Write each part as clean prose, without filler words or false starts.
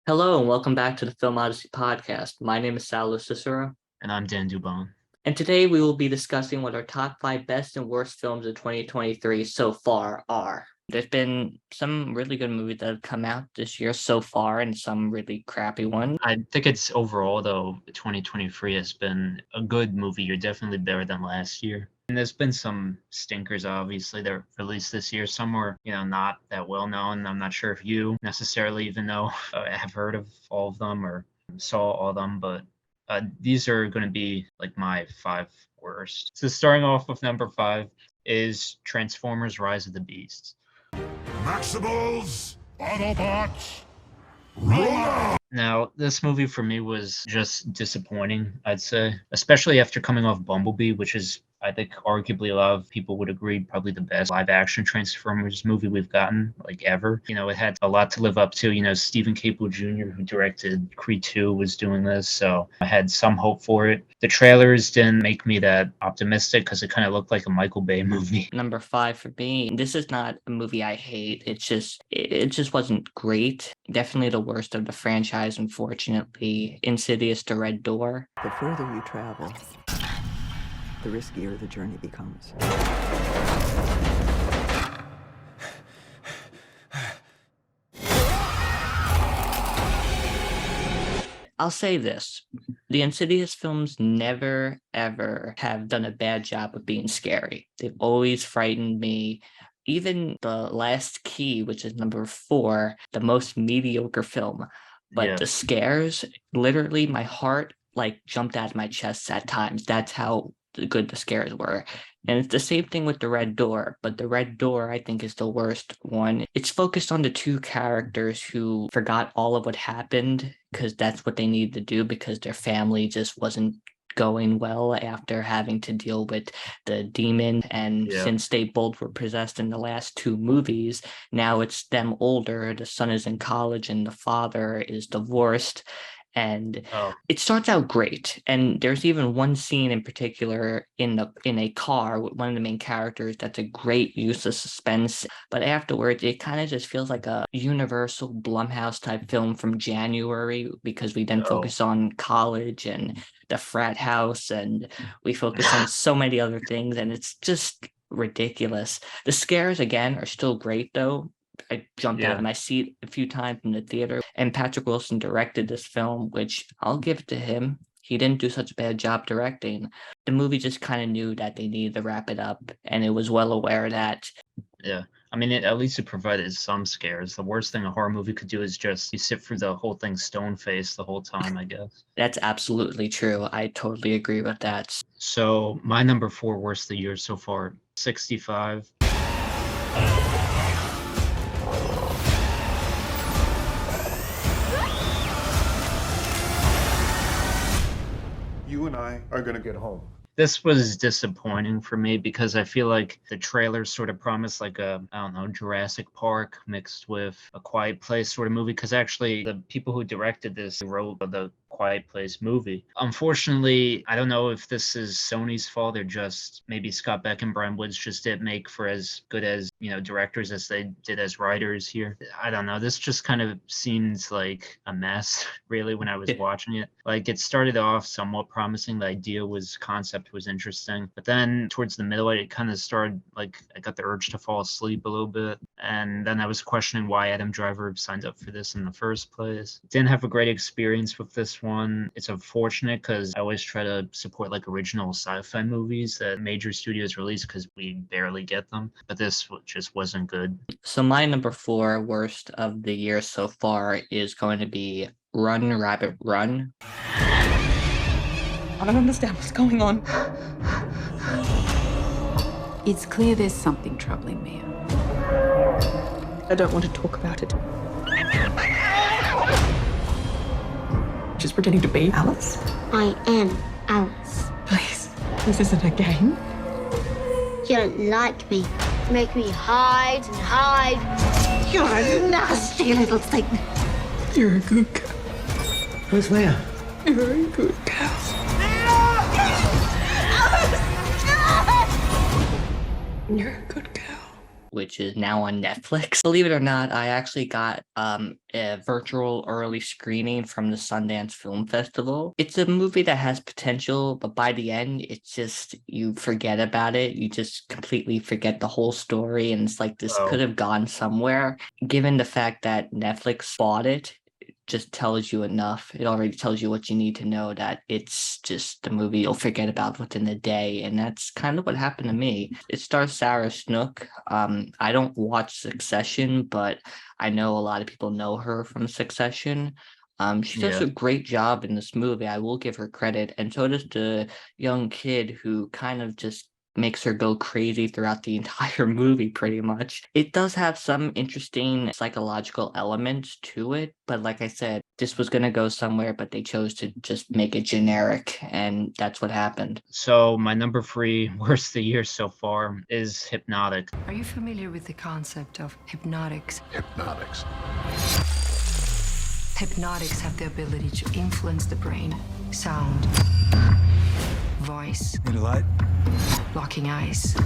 Hello and welcome back to the Film Odyssey Podcast. My name is Sal Cicero, And I'm Dan Dubon. and today we will be discussing what our top 5 best and worst films of 2023 so far are. There's been some really good movies that have come out this year so far and some really crappy ones. I think it's overall, though, 2023 has been a good movie year, definitely better than last year. And there's been some stinkers, obviously, that were released this year. Some were, not that well known. I'm not sure if you necessarily even know, have heard of all of them or saw all of them, but these are going to be like my 5 worst. So starting off with number 5 is Transformers: Rise of the Beasts. Maximals, Autobots, roll out! Now, this movie for me was just disappointing, I'd say, especially after coming off Bumblebee, which is, I think, arguably a lot of people would agree, probably the best live-action Transformers movie we've gotten, like, ever. It had a lot to live up to. Stephen Caple Jr., who directed Creed 2, was doing this, so I had some hope for it. The trailers didn't make me that optimistic because it kind of looked like a Michael Bay movie. Number 5 for me, this is not a movie I hate. It just wasn't great. Definitely the worst of the franchise, unfortunately. Insidious: The Red Door. The further you travel, the riskier the journey becomes. I'll say this. The Insidious films never, ever have done a bad job of being scary. They've always frightened me. Even The Last Key, which is number 4, the most mediocre film. But the scares, literally my heart jumped out of my chest at times. That's how good the scares were. And it's the same thing with The Red Door, but The Red Door, I think, is the worst one. It's focused on the 2 characters who forgot all of what happened because that's what they needed to do because their family just wasn't going well after having to deal with the demon. And since they both were possessed in the last 2 movies, now it's them older. The son is in college and the father is divorced. And it starts out great. And there's even one scene in particular in a car with one of the main characters that's a great use of suspense. But afterwards, it kind of just feels like a Universal Blumhouse type film from January because we then focus on college and the frat house and we focus on so many other things. And it's just ridiculous. The scares, again, are still great, though. I jumped out of my seat a few times in the theater. And Patrick Wilson directed this film, which I'll give it to him. He didn't do such a bad job directing. The movie just kind of knew that they needed to wrap it up, and it was well aware of that. Yeah. I mean, at least it provided some scares. The worst thing a horror movie could do is just you sit through the whole thing stone-faced the whole time, I guess. That's absolutely true. I totally agree with that. So my number 4 worst of the year so far, 65. You and I are gonna get home. This was disappointing for me because I feel like the trailer sort of promised like a, Jurassic Park mixed with A Quiet Place sort of movie. Because actually the people who directed this wrote the Quiet Place movie. Unfortunately, I don't know if this is Sony's fault or just maybe Scott Beck and Brian Woods just didn't make for as good as, directors as they did as writers here. I don't know. This just kind of seems like a mess, really, when I was watching it. Like, it started off somewhat promising. The concept was interesting. But then towards the middle, it kind of started, I got the urge to fall asleep a little bit. And then I was questioning why Adam Driver signed up for this in the first place. Didn't have a great experience with this one. It's unfortunate because I always try to support original sci-fi movies that major studios release because we barely get them. But this just wasn't good. So my number 4 worst of the year so far is going to be Run, Rabbit, Run. I don't understand what's going on. It's clear there's something troubling Mia. I don't want to talk about it. She's pretending to be Alice. I am Alice. Please, this isn't a game. You don't like me. You make me hide and hide. You're a nasty little thing. You're a good girl. Who's Leah? You're a good girl. You're a good girl. which is now on Netflix. Believe it or not, I actually got a virtual early screening from the Sundance Film Festival. It's a movie that has potential, but by the end, it's just, you forget about it. You just completely forget the whole story. And it's like, this could have gone somewhere. Given the fact that Netflix bought it, just tells you enough. It already tells you what you need to know, that it's just the movie you'll forget about within a day. And that's kind of what happened to me. It stars Sarah Snook. I don't watch Succession, but I know a lot of people know her from Succession. She does a great job in this movie. I will give her credit. And so does the young kid who kind of just makes her go crazy throughout the entire movie, pretty much. It does have some interesting psychological elements to it, but like I said, this was going to go somewhere, but they chose to just make it generic, and that's what happened. So my number 3 worst of the year so far is Hypnotic. Are you familiar with the concept of hypnotics? Hypnotics. Hypnotics have the ability to influence the brain, sound, voice. Need a light? Locking eyes.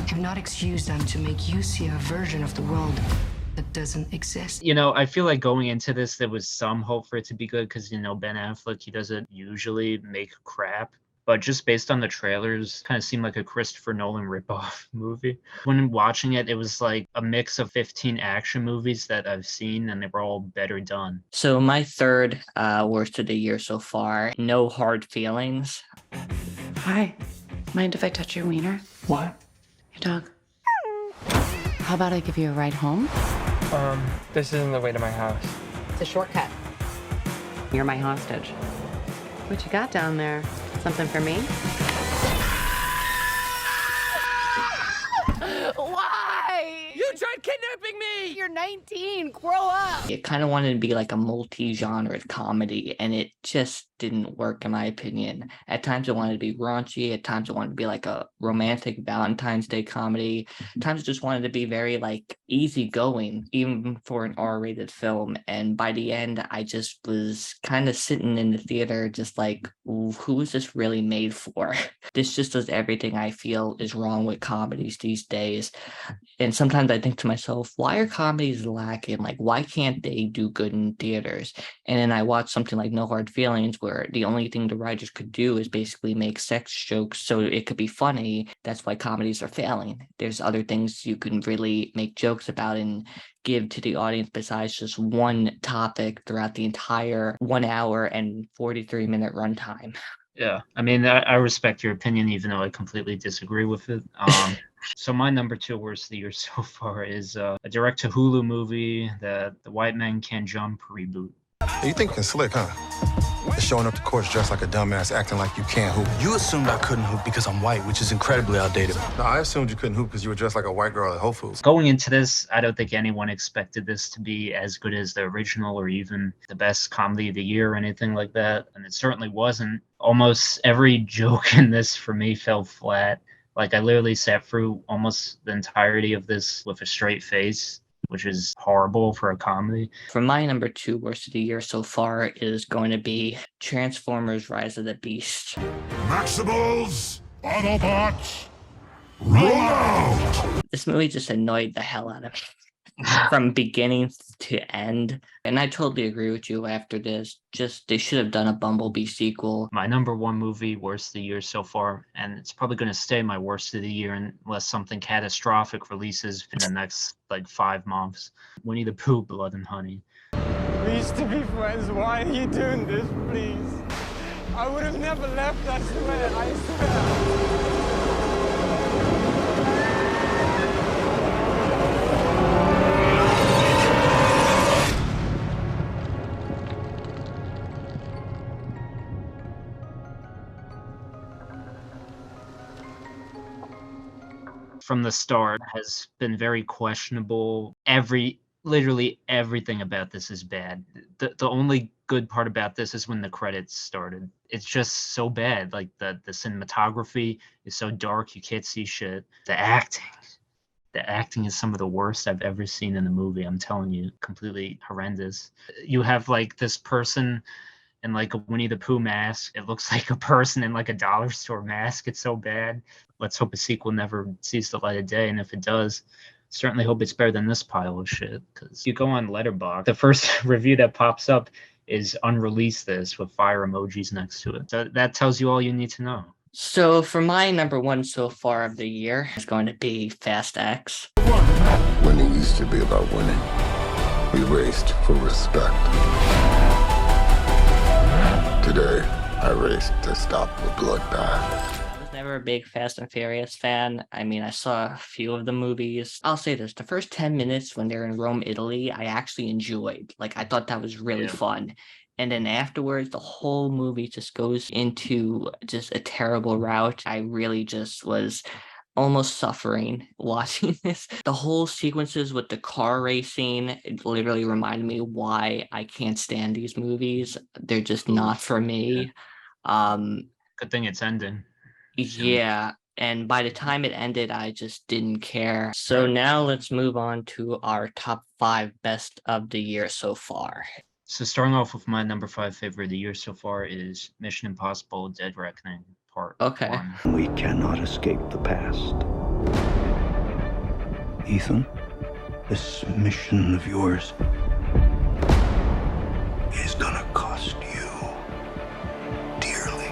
Hypnotics use them to make you see a version of the world that doesn't exist. You know, I feel like going into this, there was some hope for it to be good because, you know, Ben Affleck, he doesn't usually make crap. But just based on the trailers, kind of seemed like a Christopher Nolan ripoff movie. When watching it, it was like a mix of 15 action movies that I've seen, and they were all better done. So my third worst of the year so far, No Hard Feelings. Hi. Mind if I touch your wiener? What? Your dog. How about I give you a ride home? This isn't the way to my house. It's a shortcut. You're my hostage. What you got down there? Something for me? Why? You tried kidnapping me! You're 19. Grow up. It kind of wanted to be like a multi-genre comedy, and it just didn't work, in my opinion. At times it wanted to be raunchy. At times it wanted to be like a romantic Valentine's Day comedy. At times it just wanted to be very like easygoing, even for an R-rated film. And by the end, I just was kind of sitting in the theater just like, who is this really made for? This just does everything I feel is wrong with comedies these days. And sometimes I think to myself, why are comedies lacking? Like, why can't they do good in theaters? And then I watch something like No Hard Feelings, where the only thing the writers could do is basically make sex jokes so it could be funny. That's why comedies are failing. There's other things you can really make jokes about and give to the audience besides just one topic throughout the entire 1 hour and 43-minute runtime. Yeah, I mean, I respect your opinion, even though I completely disagree with it. So my number 2 worst of the year so far is a direct-to-Hulu movie, The White Man Can't Jump Reboot. You think you're slick, huh? Showing up to court dressed like a dumbass, acting like you can't hoop. You assumed I couldn't hoop because I'm white, which is incredibly outdated. No, I assumed you couldn't hoop because you were dressed like a white girl at Whole Foods. Going into this, I don't think anyone expected this to be as good as the original or even the best comedy of the year or anything like that. And it certainly wasn't. Almost every joke in this for me fell flat. Like, I literally sat through almost the entirety of this with a straight face, which is horrible for a comedy. For my number 2 worst of the year so far is going to be Transformers: Rise of the Beast. Maximals, Autobots, roll out! This movie just annoyed the hell out of me from beginning to end. And I totally agree with you after this. Just, they should have done a Bumblebee sequel. My number 1 movie, worst of the year so far, and it's probably going to stay my worst of the year unless something catastrophic releases in the next, 5 months. Winnie the Pooh, Blood and Honey. We used to be friends. Why are you doing this, please? I would have never left, I swear. From the start has been very questionable. Literally everything about this is bad. The only good part about this is when the credits started. It's just so bad. Like, the cinematography is so dark you can't see shit. The acting is some of the worst I've ever seen in a movie. I'm telling you, completely horrendous. You have this person and like a Winnie the Pooh mask. It looks like a person in like a dollar store mask. It's so bad. Let's hope a sequel never sees the light of day, and if it does, certainly hope it's better than this pile of shit. Because you go on Letterboxd, the first review that pops up is unreleased this with fire emojis next to it. So that tells you all you need to know. So for my number one so far of the year is going to be Fast X. Winning used to be about winning. We raced for respect. Today, I raced to stop the bloodbath. I was never a big Fast and Furious fan. I mean, I saw a few of the movies. I'll say this, the first 10 minutes when they're in Rome, Italy, I actually enjoyed. Like, I thought that was really fun. And then afterwards, the whole movie just goes into just a terrible route. I really just was almost suffering watching this. The whole sequences with the car racing, it literally reminded me why I can't stand these movies. They're just not for me. Good thing it's ending. Yeah. And by the time it ended, I just didn't care. So now let's move on to our top 5 best of the year so far. So starting off with my number 5 favorite of the year so far is Mission Impossible: Dead Reckoning Part 1. We cannot escape the past. Ethan, this mission of yours is gonna cost you dearly.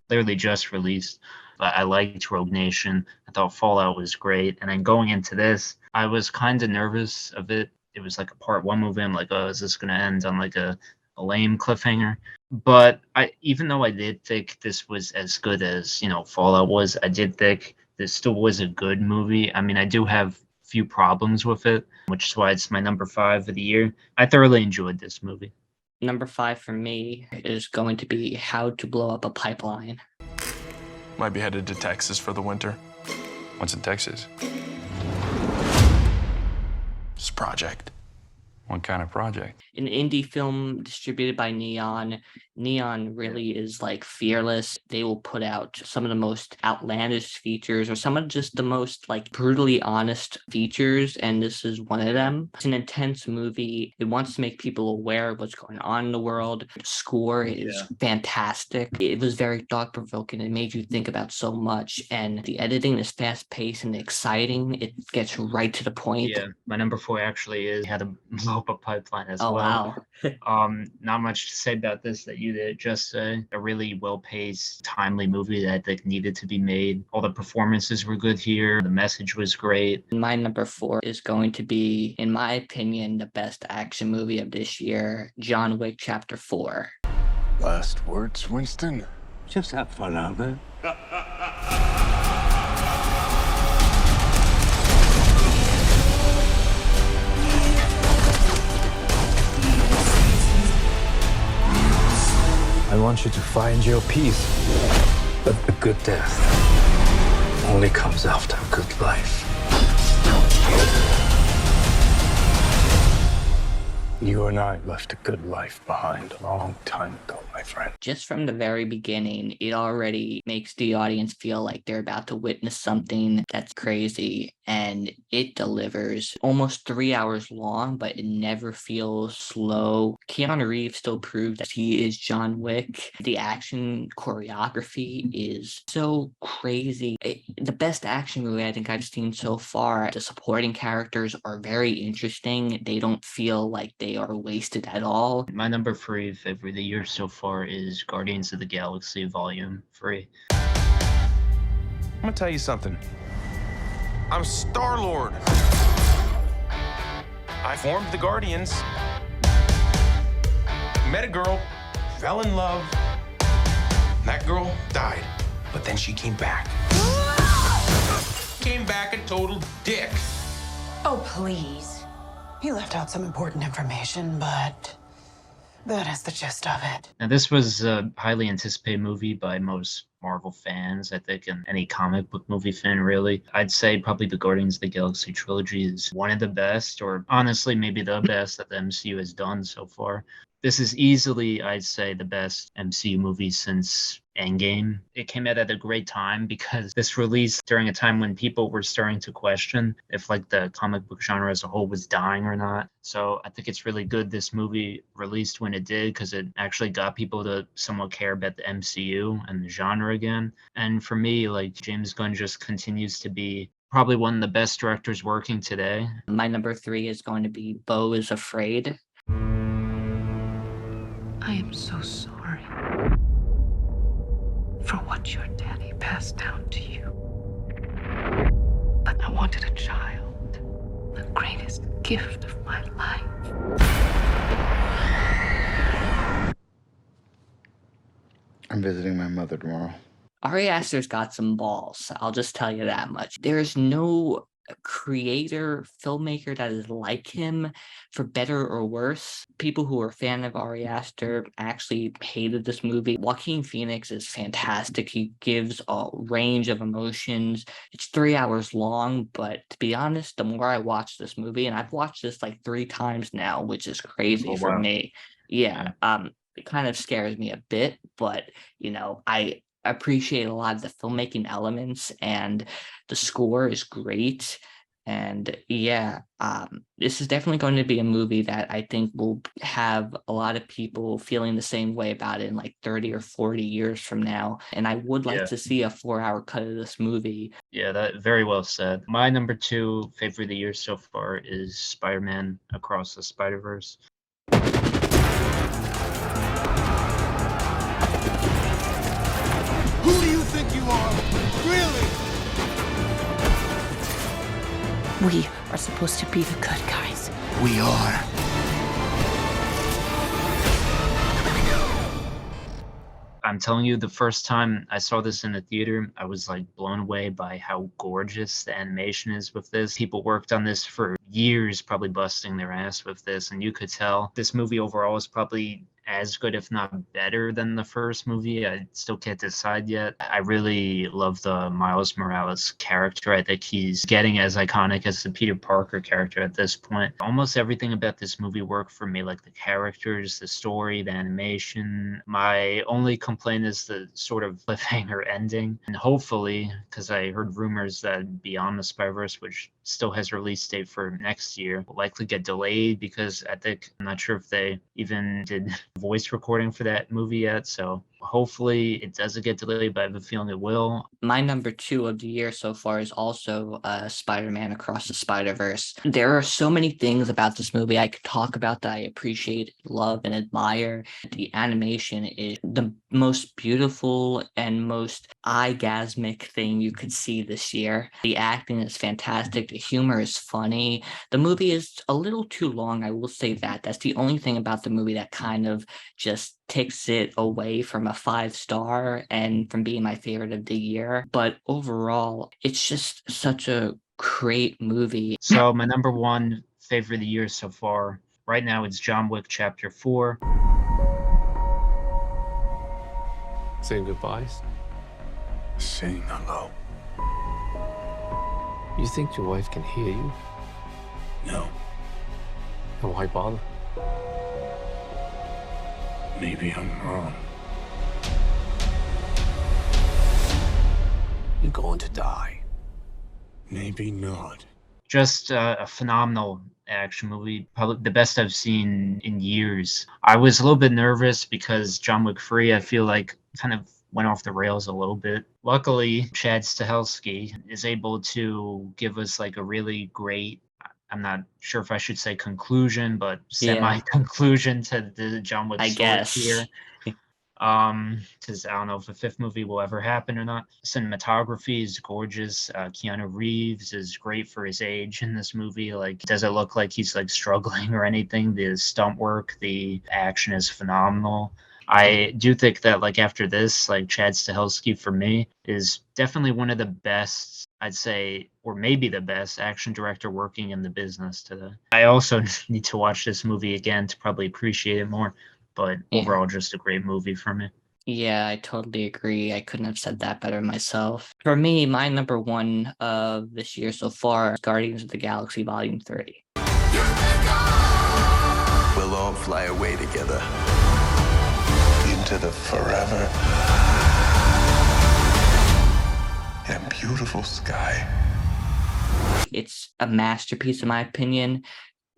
Clearly just released. But I liked Rogue Nation. I thought Fallout was great. And then going into this, I was kind of nervous of it. It was like a part 1 movie. I'm like, oh, is this going to end on like a lame cliffhanger? But even though I did think this was as good as, Fallout was, I did think this still was a good movie. I mean, I do have a few problems with it, which is why it's my number 5 of the year. I thoroughly enjoyed this movie. Number 5 for me is going to be How to Blow Up a Pipeline. Might be headed to Texas for the winter. What's in Texas? It's a project. What kind of project? An indie film distributed by Neon. Neon really is like fearless. They will put out some of the most outlandish features or some of just the most like brutally honest features, and this is one of them. It's an intense movie. It wants to make people aware of what's going on in the world. The score is fantastic. It was very thought-provoking. It made you think about so much, and the editing is fast-paced and exciting. It gets right to the point. Yeah, my number 4 actually is How to Blow Up a Pipeline as well. Wow. Not much to say about this that you did. Just a really well-paced, timely movie that I think needed to be made. All the performances were good here. The message was great. My number 4 is going to be, in my opinion, the best action movie of this year, John Wick Chapter 4. Last words, Winston? Just have fun out there. I want you to find your peace. But a good death only comes after a good life. You and I left a good life behind a long time ago, my friend. Just from the very beginning, it already makes the audience feel like they're about to witness something that's crazy, and it delivers. Almost 3 hours long, but it never feels slow. Keanu Reeves still proved that he is John Wick. The action choreography is so crazy. The best action movie I think I've seen so far. The supporting characters are very interesting. They don't feel like they are wasted at all. My number 3 favorite of the year so far is Guardians of the Galaxy Volume 3. I'm gonna tell you something. I'm Star-Lord. I formed the Guardians. Met a girl, fell in love. That girl died, but then she came back. Came back a total dick. Oh, please. He left out some important information, but that is the gist of it. Now, this was a highly anticipated movie by most Marvel fans, I think, and any comic book movie fan, really. I'd say probably the Guardians of the Galaxy trilogy is one of the best, or honestly, maybe the best that the MCU has done so far. This is easily, I'd say, the best MCU movie since Endgame. It came out at a great time because this released during a time when people were starting to question if like the comic book genre as a whole was dying or not. So I think it's really good this movie released when it did, because it actually got people to somewhat care about the MCU and the genre again. And for me, like, James Gunn just continues to be probably one of the best directors working today. My number 3 is going to be Beau is Afraid. I am so sorry for what your daddy passed down to you. But I wanted a child, the greatest gift of my life. I'm visiting my mother tomorrow. Ari Aster's got some balls. I'll just tell you that much. There's no creator, filmmaker that is like him, for better or worse. People who are a fan of Ari Aster actually hated this movie. Joaquin Phoenix is fantastic. He gives a range of emotions. It's 3 hours long, but to be honest, the more I watch this movie, and I've watched this like 3 times now, which is crazy for me. Yeah, it kind of scares me a bit, but I appreciate a lot of the filmmaking elements, and the score is great. And this is definitely going to be a movie that I think will have a lot of people feeling the same way about it in like 30 or 40 years from now. And I would like to see a 4-hour cut of this movie. Yeah, that very well said. My number 2 favorite of the year so far is Spider-Man Across the Spider-Verse. Who do you think you are? Really? We are supposed to be the good guys. We are. I'm telling you, the first time I saw this in the theater, I was like blown away by how gorgeous the animation is with this. People worked on this for years, probably busting their ass with this, and you could tell this movie overall is probably as good, if not better, than the first movie. I still can't decide yet. I really love the Miles Morales character. I think he's getting as iconic as the Peter Parker character at this point. Almost everything about this movie worked for me, like the characters, the story, the animation. My only complaint is the sort of cliffhanger ending. And hopefully, because I heard rumors that Beyond the Spider-Verse, which still has a release date for next year, will likely get delayed, because I'm not sure if they even did voice recording for that movie yet. So hopefully it doesn't get delayed, but I have a feeling it will. My number 2 of the year so far is also Spider-Man Across the Spider-Verse. There are so many things about this movie I could talk about that I appreciate, love, and admire. The animation is the most beautiful and most eye-gasmic thing you could see this year. The acting is fantastic. The humor is funny. The movie is a little too long, I will say that. That's the only thing about the movie that kind of just takes it away from a 5-star and from being my favorite of the year. But overall, it's just such a great movie. So my number 1 favorite of the year so far, right now, it's John Wick Chapter 4. Saying goodbyes? Saying hello. You think your wife can hear you? No. Then why bother? Maybe I'm wrong. You're going to die. Maybe not. Just a phenomenal action movie, probably the best I've seen in years. I was a little bit nervous because John Wick 3, I feel like, kind of went off the rails a little bit. Luckily, Chad Stahelski is able to give us like a really great, I'm not sure if I should say conclusion, but semi-conclusion to the John Wick story here. Because I don't know if the 5th movie will ever happen or not. Cinematography is gorgeous. Keanu Reeves is great for his age in this movie. Like, doesn't look like he's like struggling or anything. The stunt work, the action is phenomenal. I do think that like after this, like Chad Stahelski for me is definitely one of the best, I'd say, or maybe the best action director working in the business today. I also need to watch this movie again to probably appreciate it more, but overall just a great movie for me. Yeah, I totally agree. I couldn't have said that better myself. For me, my number 1 of this year so far is Guardians of the Galaxy Volume 3. We'll all fly away together. forever in a beautiful sky. It's a masterpiece, in my opinion.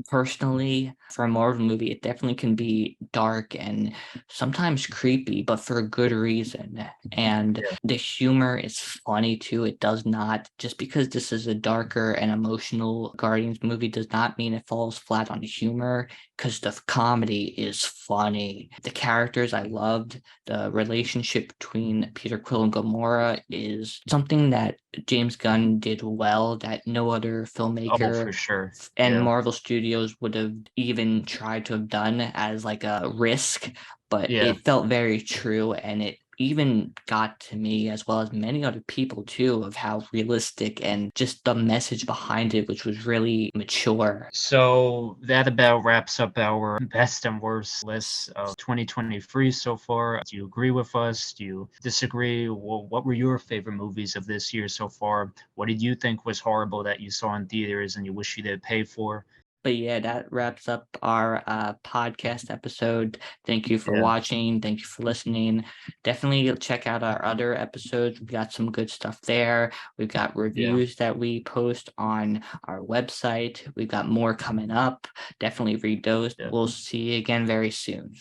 Personally, for a Marvel movie, it definitely can be dark and sometimes creepy, but for a good reason. And the humor is funny too. It does not, just because this is a darker and emotional Guardians movie, does not mean it falls flat on the humor, because the comedy is funny. The characters I loved. The relationship between Peter Quill and Gamora is something that James Gunn did well, that no other filmmaker for sure. and Marvel Studios would have even tried to have done as like a risk, but it felt very true, and it even got to me, as well as many other people too, of how realistic and just the message behind it, which was really mature. So that about wraps up our best and worst lists of 2023 so far. Do you agree with us? Do you disagree? What were your favorite movies of this year so far? What did you think was horrible that you saw in theaters and you wish you did pay for? But yeah, that wraps up our podcast episode. Thank you for watching. Thank you for listening. Definitely check out our other episodes. We've got some good stuff there. We've got reviews that we post on our website. We've got more coming up. Definitely read those. We'll see you again very soon.